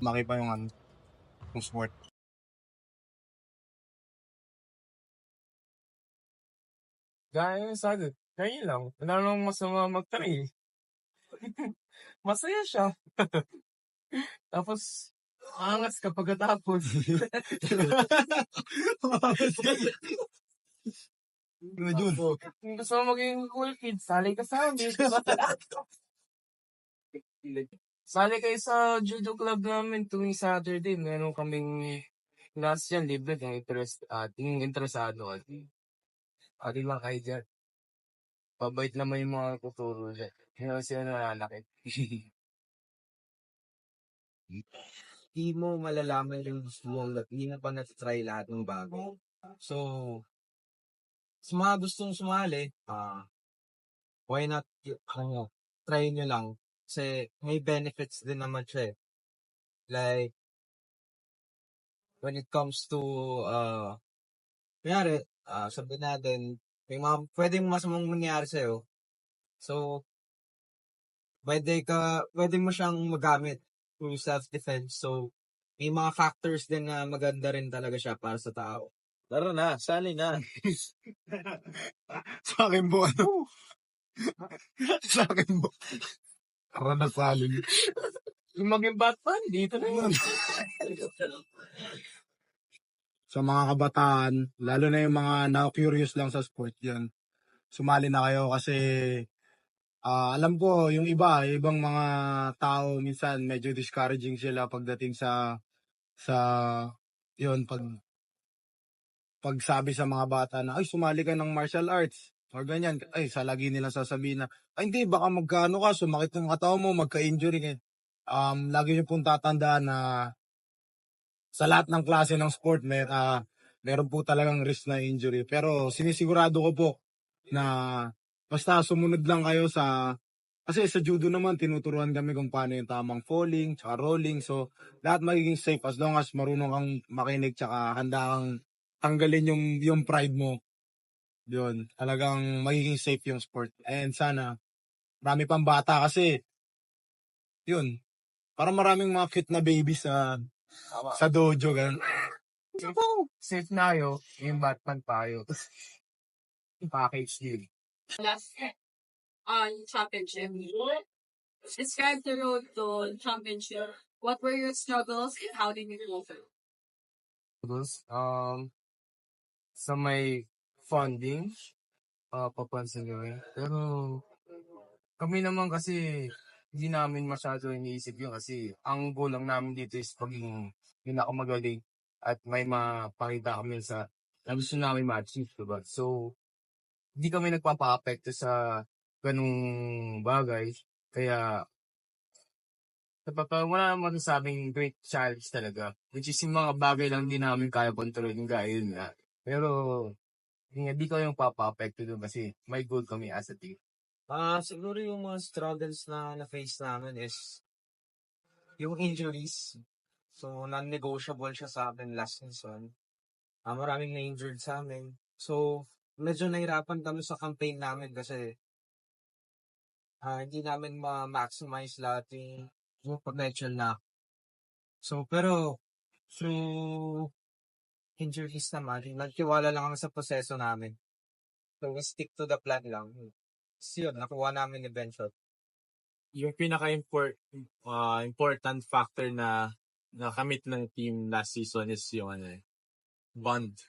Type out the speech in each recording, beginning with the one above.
Lumaki pa yung yung sport. Gaya sa akin, kaya lang. Wala namang masama mag-try. Masaya siya. Tapos, angas ka pagkatapos. Ano yun? Kung gusto mo maging cool kid, sali ka sa amin. Sali kayo sa judo club namin tuwing Saturday. Meron kaming class yan, libre kung interesado ka. Ati lang kayo dyan. Pabait naman yung mga tuturo dyan. Hindi naman sila nalalakit. Di mo malalaman yung gusto mo hanggat hindi na pa natitry lahat ng bago. So, sa mga gustong sumali, why not, try nyo lang. Kasi may benefits din naman siya eh. Like, when it comes to, kunyari, sabihin natin, may mga pwedeng masamang mangyari sa'yo. So, pwede mo siyang magamit to self-defense. So, may mga factors din na maganda rin talaga siya para sa tao. Tara na, sali na. Sa akin po, Sa akin po. Para nasalin. Yung maging Batman, dito na yun. Sa mga kabataan, lalo na yung mga na-curious lang sa sport yan, sumali na kayo kasi alam ko yung ibang mga tao minsan medyo discouraging sila pagdating sa yun pagsabi sa mga bata na ay sumali ka ng martial arts or ganyan, ay sa lagi nila sasabihin na ay hindi baka magkano ka sumakit ng katawan mo, magka-injury ka. Lagi niyo pong tatandaan na sa lahat ng klase ng sport meron po talagang risk na injury, pero sinisigurado ko po na basta sumunod lang kayo kasi sa judo naman tinuturuan kami kung paano yung tamang falling tsaka rolling, so lahat magiging safe as long as marunong kang makinig tsaka handa kang tanggalin yung pride mo. Yun, talagang magiging safe yung sport. And sana marami pang bata kasi yun, para maraming mga cute na babies sa dojo ganun. Safe na yun, yung Batman pa yun. Package deal. Last championship. Describe the road to championship. What were your struggles and how did you go through? Sa may funding, papansin gawin. Pero, kami naman kasi, hindi namin masyado iniisip yun kasi, ang goal lang namin dito is paging pinakamagaling at may mapakita kami na gusto namin ma-achieve, diba? So, hindi kami nagpapa-apekto sa ganung bagay. Kaya, wala naman masasabing great challenge talaga. Which is yung mga bagay lang din namin kaya kontrolin gaya yun nga. Pero, hindi ko yung papa-apekto doon kasi may goal kami as a team. Siguro yung mga struggles na na-face namin is yung injuries. So, non-negotiable siya sa amin last season. Maraming na-injured sa amin. So, medyo nahirapan kami sa campaign namin kasi hindi namin ma-maximize lahat yung potential na. So, pero through injuries naman, nagtiwala lang kami sa proseso namin. So, we stick to the plan lang. So, yun, nakuha namin eventually. Yung important factor na nakamit ng team last season is yung bond,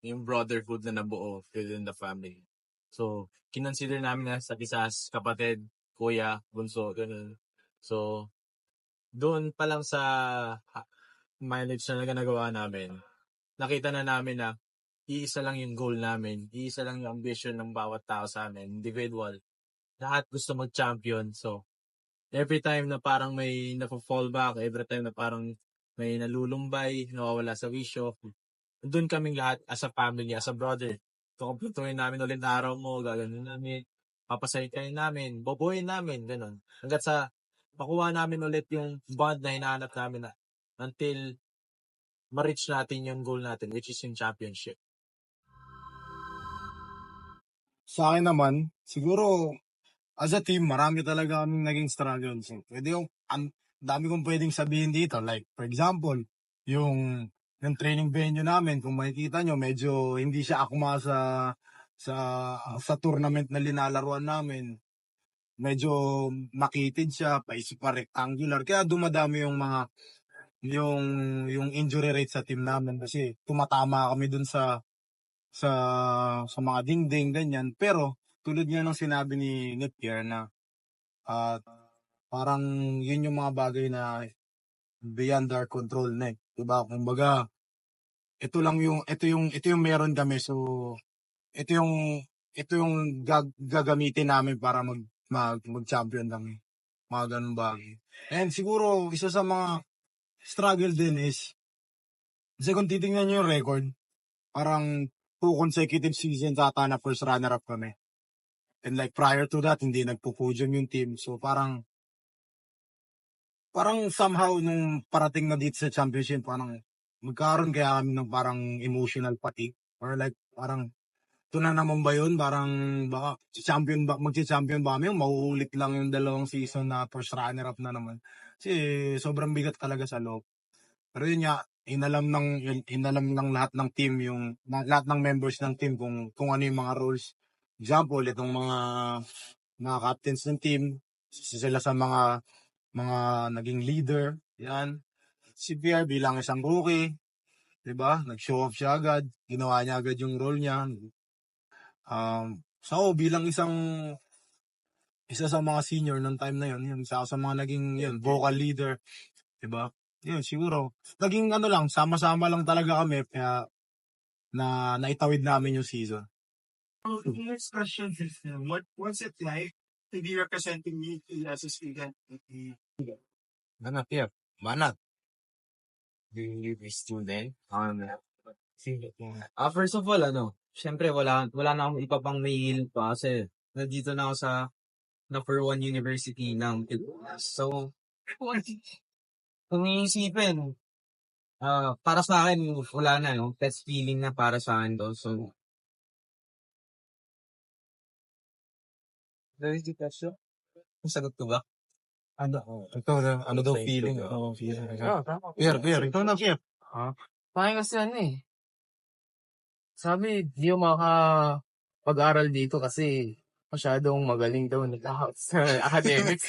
yung brotherhood na nabuo within the family. So, kinonsider namin na sa isas kapatid, kuya, bunso, ganun. So, doon pa lang sa mileage na nagawa namin, nakita na namin na iisa lang yung goal namin, iisa lang yung ambition ng bawat tao sa amin, individual. Lahat gusto mag-champion. So, every time na parang may na-fall back, every time na parang may nalulumbay, nawawala sa wisyo, doon kaming lahat as a family, as a brother. Kukumpletuhin namin ulit araw mo, gagawin namin, papasayin namin, boboyin namin, gano'n. Hanggat sa makuha namin ulit yung bond na hinahanap namin until ma-reach natin yung goal natin, which is yung championship. Sa akin naman, siguro as a team, marami talaga kaming naging struggles. Pwede yung dami kong pwedeng sabihin dito. Like, for example, yung training venue namin, kung makikita nyo, medyo hindi siya akma sa tournament na linalaruan namin. Medyo makitid siya, paisip pa rectangular. Kaya dumadami yung injury rate sa team namin kasi tumatama kami dun sa mga dingding, ganyan. Pero, tulad nga ng sinabi ni Pierre na ah, parang yun yung mga bagay na beyond our control na eh. Diba? Kumbaga, ito yung meron kami. So, ito yung gagamitin namin para mag-champion kami. Mga ganun bagay. And siguro, isa sa mga struggle din is, kasi kung titingnan nyo yung record, parang 2 consecutive seasons ata na first runner-up kami. And like prior to that, hindi nagpo-podium yung team. So parang somehow nung parating na dito sa championship, parang magkaroon kaya kami ng parang emotional fatigue. Or like parang, ito na naman ba yun? Parang baka magsi-champion ba kami? Mauulit lang yung 2 season na first runner-up na naman. Kasi sobrang bigat talaga sa loob. Pero yun nga, inalam ng lahat ng team lahat ng members ng team kung ano yung mga roles. Example, itong mga captains ng team, sila sa mga naging leader, yan. Si Pierre bilang isang rookie, 'di ba? Nag-show off siya agad, ginawa niya agad yung role niya. So bilang isa sa mga senior ng time na yun, isa sa mga naging vocal leader, 'di ba? Yun, siguro. Naging lang, sama-sama lang talaga kami, kaya naitawid namin yung season. Next question is, what's it like to be representing me as a student? Ano, Pierre? Banat. You be student? First of all, syempre wala na akong iba pang mail pa kasi nandito na ako sa number 1 university ng Pilipinas. So, kung iisipin, para sa akin, wala na, best feeling na para sa akin to. So, Very question. Sagot ko ba? Ano daw feeling? Feeling. Tama. Pierre, ikaw na, Pierre. Parang kasi sabi, di ako makapag-aral dito kasi masyadong magaling daw nila sa academics.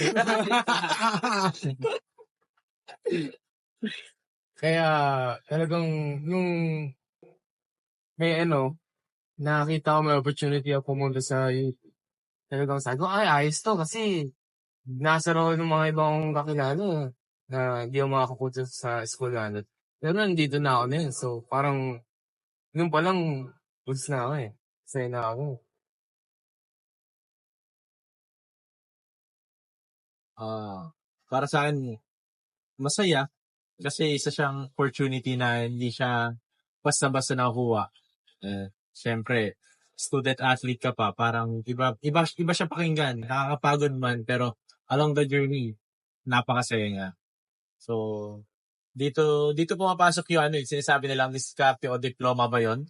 Kaya talagang yung may nakita ko may opportunity ako pumunta sa talagang sabi ko, ay ayos to kasi nasa raw ng mga ibang kakilala na hindi ako makakapunta sa school na. Pero nandito na ako na yun. So parang nung palang goods na ako eh. Masaya na ako. Para sa akin, masaya. Kasi isa siyang opportunity na hindi siya basta-basta nakuha. Siyempre, student-athlete ka pa, parang iba siya pakinggan. Nakakapagod man, pero along the journey, napakasaya nga. So, dito pumapasok yung sinasabi nilang diskarte o diploma ba yun?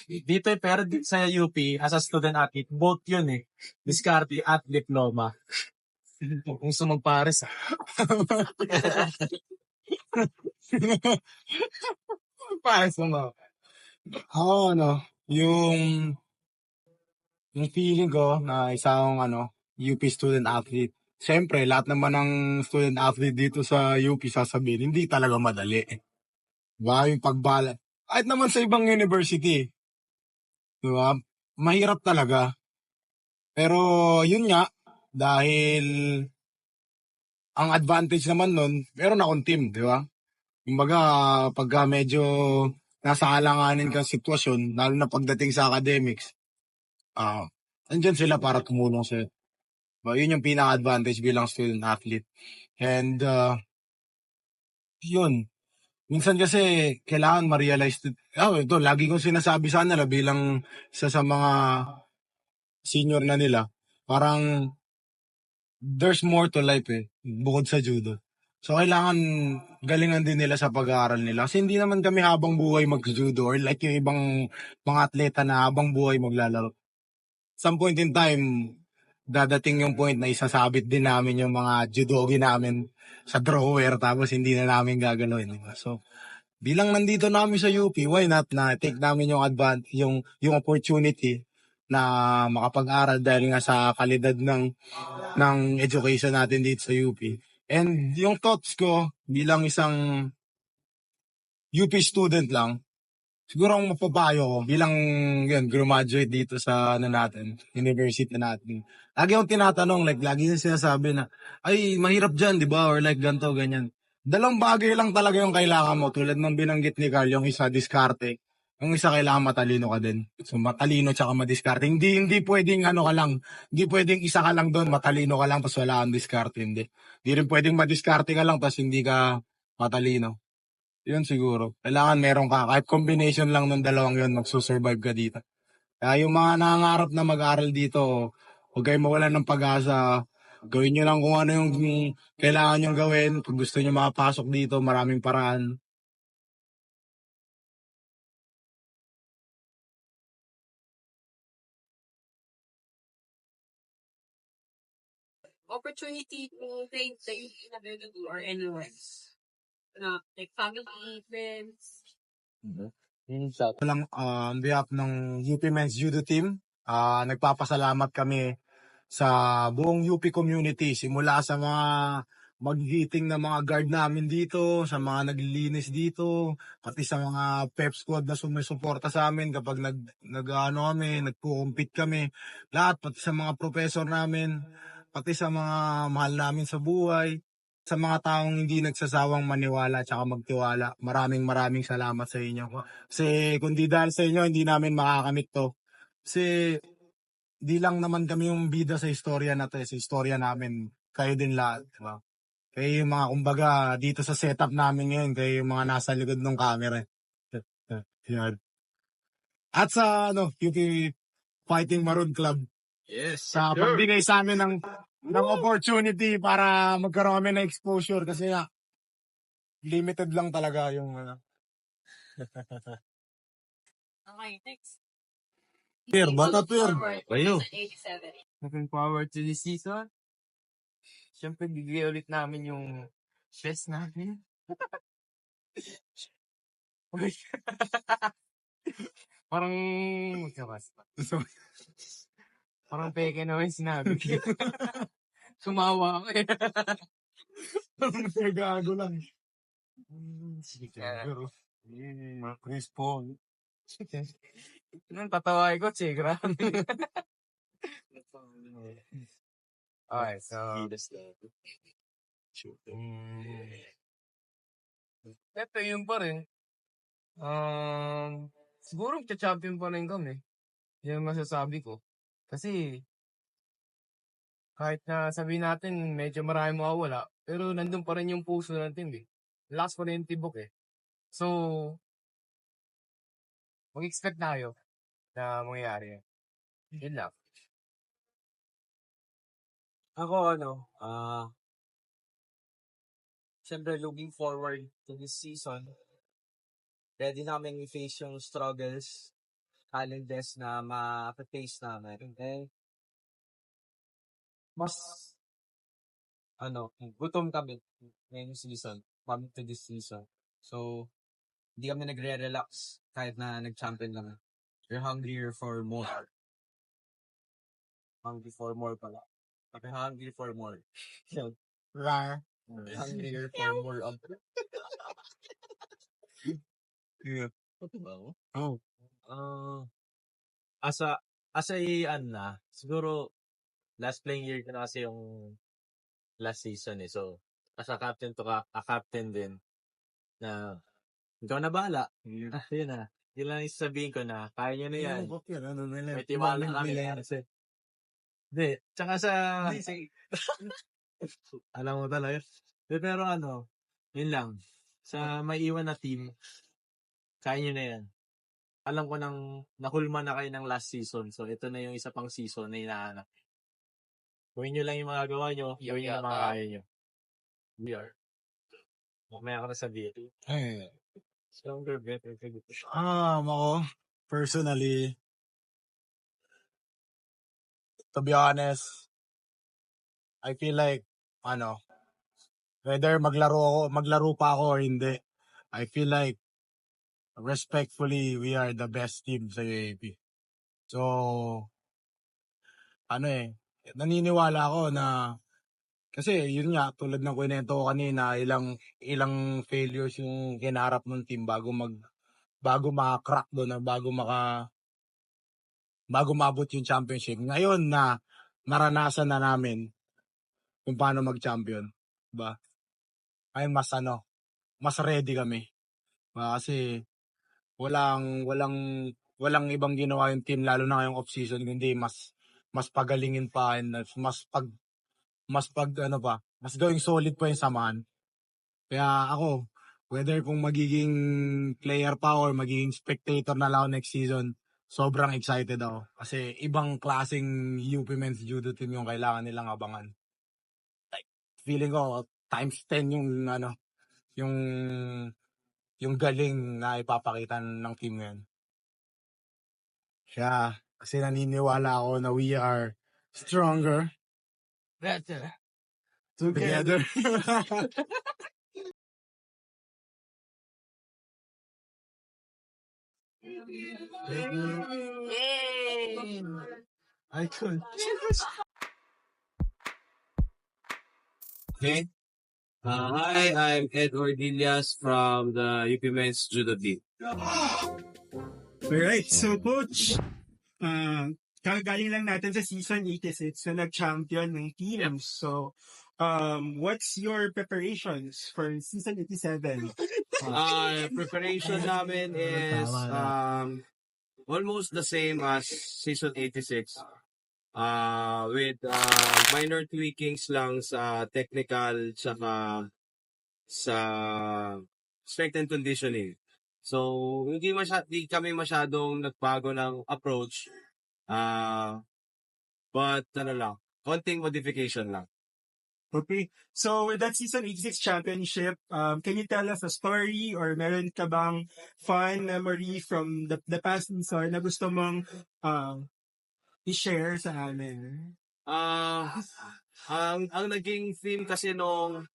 Dito pero dito sa UP, as a student-athlete, both yun eh. Diskarte at diploma. Kung gusto magpares pares mo. Ako, yung feeling ko na isang UP student athlete. Siyempre, lahat naman ng student athlete dito sa UP sasabihin, hindi talaga madali. Diba? Yung pagbala. Kahit naman sa ibang university. Diba? Mahirap talaga. Pero, yun nga, dahil ang advantage naman nun, meron akong team, di ba? Kumbaga, pagka medyo nasa alanganin kang sitwasyon, lalo na pagdating sa academics, andyan sila para tumulong sa'yo. Yun yung pinaka-advantage bilang student-athlete. And, yun. Minsan kasi, kailangan ma-realize, ito, lagi kong sinasabi sa nila bilang isa sa mga senior na nila, parang, there's more to life bukod sa judo. So, kailangan galingan din nila sa pag-aaral nila. Kasi hindi naman kami habang buhay mag-judo or like yung ibang mga atleta na habang buhay maglalaro. Some point in time, dadating yung point na isasabit din namin yung mga judogi namin sa drawer tapos hindi na namin gagalawin, di ba? So, bilang nandito namin sa UP, why not na take namin yung yung opportunity na makapag-aral dahil nga sa kalidad ng education natin dito sa UP. And yung thoughts ko bilang isang UP student lang, siguro ang mapapayo ko bilang yun, graduate dito sa natin, university natin. Lagi akong tinatanong, like, lagi yung sinasabi na, ay, mahirap dyan, di ba? Or like, ganito, ganyan. Dalawang bagay lang talaga yung kailangan mo. Tulad ng binanggit ni Carl, yung isa, diskarte. Yung isa, kailangan matalino ka din. So, matalino tsaka madiskarte. Hindi pwedeng ano ka lang. Hindi pwedeng isa ka lang doon, matalino ka lang, tapos wala kang diskarte. Hindi. Hindi rin pwedeng madiskarte ka lang, tapos hindi ka matalino. Yun siguro. Kailangan meron ka. Kahit combination lang ng dalawang yun, magsusurvive ka dito. Kaya yung mga nangangarap na mag-aral dito, huwag kayong mawalan ng pag-asa. Gawin nyo lang kung ano yung kailangan nyo gawin. Kung gusto nyo makapasok dito, maraming paraan. Opportunity to think that you can have to do or anywhere. Like family, friends. Walang on behalf ng UP Men's Judo Team, nagpapasalamat kami sa buong UP community. Simula sa mga magigiting na mga guard namin dito, sa mga naglilinis dito, pati sa mga pep squad na sumusuporta sa amin kapag nagpo-compete kami. Lahat, pati sa mga professor namin, pati sa mga mahal namin sa buhay, sa mga taong hindi nagsasawang maniwala at magtiwala. Maraming salamat sa inyo. Kasi kung di dahil sa inyo, hindi namin makakamit to. Kasi di lang naman kami yung bida sa istorya na to, sa istorya namin. Kayo din lahat, di ba? Kayo yung mga, kumbaga, dito sa setup namin ngayon, kayo yung mga nasa likod ng camera. Yan. At sa, UP Fighting Maroon Club, Yes. sa pagbigay sa amin ng opportunity para magkaroon kami ng exposure kasi limited lang talaga yung Okay, next. Peer, bata peer. Kayo. 87. Looking forward to this season. Siyempre, bigay ulit namin yung stress namin. Parang, magkakas pa. Parang peke naman yung sinabi ko. Sumawa ako eh. Gago lang. Sige Pero, Chris Paul. Nung tatawag ko, Chegra. Okay, so, ito yun pa rin. Siguro champion pa rin kami. Yan ang masasabi ko. Kasi, kahit na sabihin natin, medyo marami mawawala, pero nandun pa rin yung puso natin eh. Last pa rin yung tibok eh. So, mag-expect na kayo na mangyayari. Yun lang. Ako, siyempre looking forward to this season. Ready namin i-face yung struggles, challenges na ma-face namin. And, mas, gutom kami ngayong season, coming to this season. So, hindi kami nagre-relax kahit na nag-champion kami. We're hungrier for more. Hungry for more pala. Okay, hungry for more. Rar. Hungrier for more of Yeah. Ano ba ako? Oh. As a, siguro, last playing year ko na kasi yung last season eh. So, as a captain a captain din, na, ikaw na bahala. Yun na. Yun lang yung sabihin ko na, kaya nyo na yan. May tiwala kami. Kasi, hindi. Tsaka sa, alam mo talaga. Pero yun lang. Sa may iwan na team, kaya nyo na yan. Alam ko nang nahulma na kayo ng last season. So, ito na yung isa pang season na hinahanap. Gawin nyo lang yung mga gawa nyo. Gawin nyo yung mga kaya nyo. We are. Mamaya ko na sabihin. Ay. Stronger, better. Ako, personally, to be honest, I feel like, ano, whether maglaro pa ako or hindi, I feel like, respectfully, we are the best team sa UAP. So, naniniwala ako na, kasi yun nga, tulad ng kwento ko kanina, ilang failures yung kinarap ng team bago maka-crack doon, bago maabot yung championship. Ngayon na naranasan na namin kung paano mag-champion, diba? Ngayon mas ready kami. Kasi walang ibang ginawa yung team, lalo na ngayong off-season, kundi mas pagalingin pa, and mas gawing solid pa yung samahan. Kaya ako, whether kung magiging player pa or magiging spectator na lang ako next season, sobrang excited ako. Kasi ibang klaseng UP Men's Judo team yung kailangan nilang abangan. Like, feeling ko, times 10 yung galing na ipapakita ng team ngayon. Kasi naniniwala ako na we are stronger together. I could. Okay. Hi, I'm Ed Ordillas from the UP Men's Judo team. Alright, so coach, kagagaling lang natin sa season 86 na nag-champion ng team. So, what's your preparations for season 87? Preparation namin is almost the same as season 86. With minor tweakings lang sa technical tsaka sa strength and conditioning. So, di kami masyadong nagbago ng approach. But konting modification lang. Okay, so with that season 86 championship, can you tell us a story or meron ka bang fun memory from the past season na gusto mong i-share sa amin? Ang naging theme kasi nung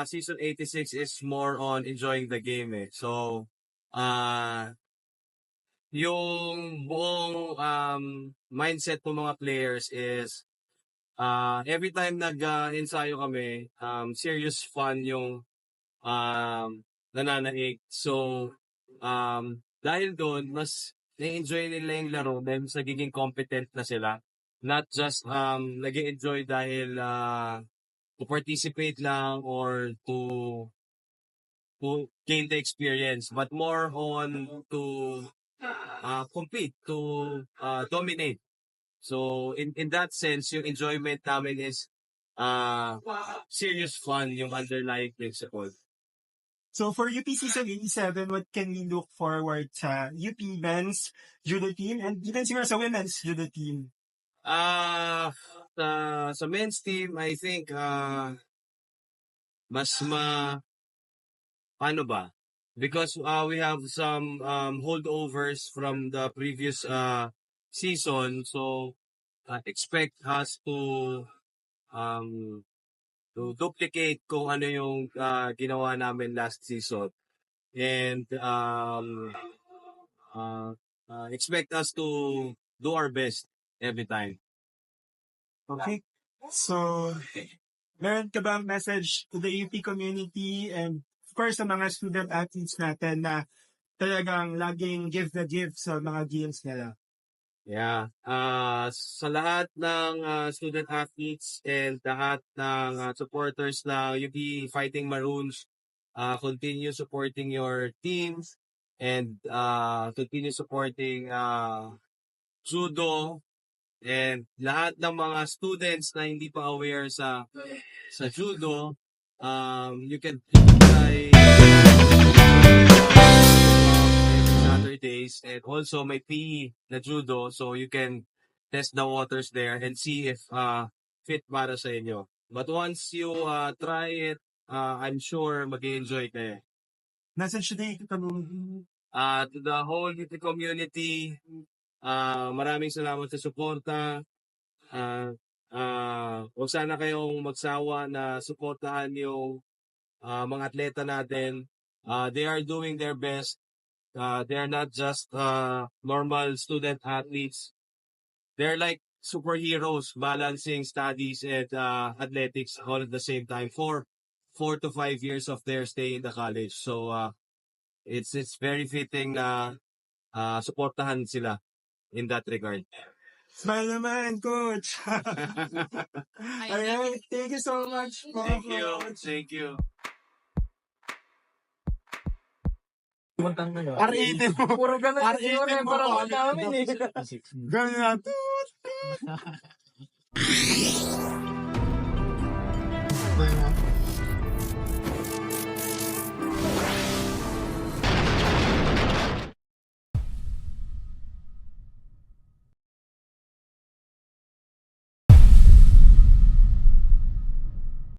season 86 is more on enjoying the game eh. So, yung buong mindset ng mga players is every time nag-ensayo kami, serious fun yung nananaig. So, dahil doon, mas na-enjoy nila yung laro dahil nagiging competent na sila. Not just nag-enjoy dahil to participate lang or to gain the experience, but more on to compete, to dominate. So, in that sense, yung enjoyment namin is serious fun, yung underlying principle. So for UP season 87, what can we look forward sa UP men's judo team and even siguro sa women's judo team? Sa men's team, I think paano ba? Because we have some holdovers from the previous season, so expect us to duplicate kung ano yung ginawa namin last season, and expect us to do our best every time. Okay, so meron ka bang message to the UP community and of course sa mga student athletes natin na talagang laging give the give sa mga games nila? Yeah. Sa lahat ng student athletes and lahat ng supporters ng UP Fighting Maroons, continue supporting your teams and continue supporting judo, and lahat ng mga students na hindi pa aware sa judo, you can try Saturdays, and also may PE na judo, so you can test the waters there and see if fit para sa inyo. But once you try it, I'm sure mag-enjoy kayo. Message to the community? To the whole UP community, maraming salamat sa suporta. Huwag sana kayong magsawa na suportahan yung mga atleta natin. They are doing their best. They are not just normal student athletes. They're like superheroes balancing studies and athletics all at the same time for 4 to 5 years of their stay in the college. So it's very fitting na suportahan sila in that regard. Smile naman, coach. Alright, thank you so much. Thank you. Thank you. R18 mo. Puro ganun. R18 mo. Parang namin eh. Ganun na. Toot, toot.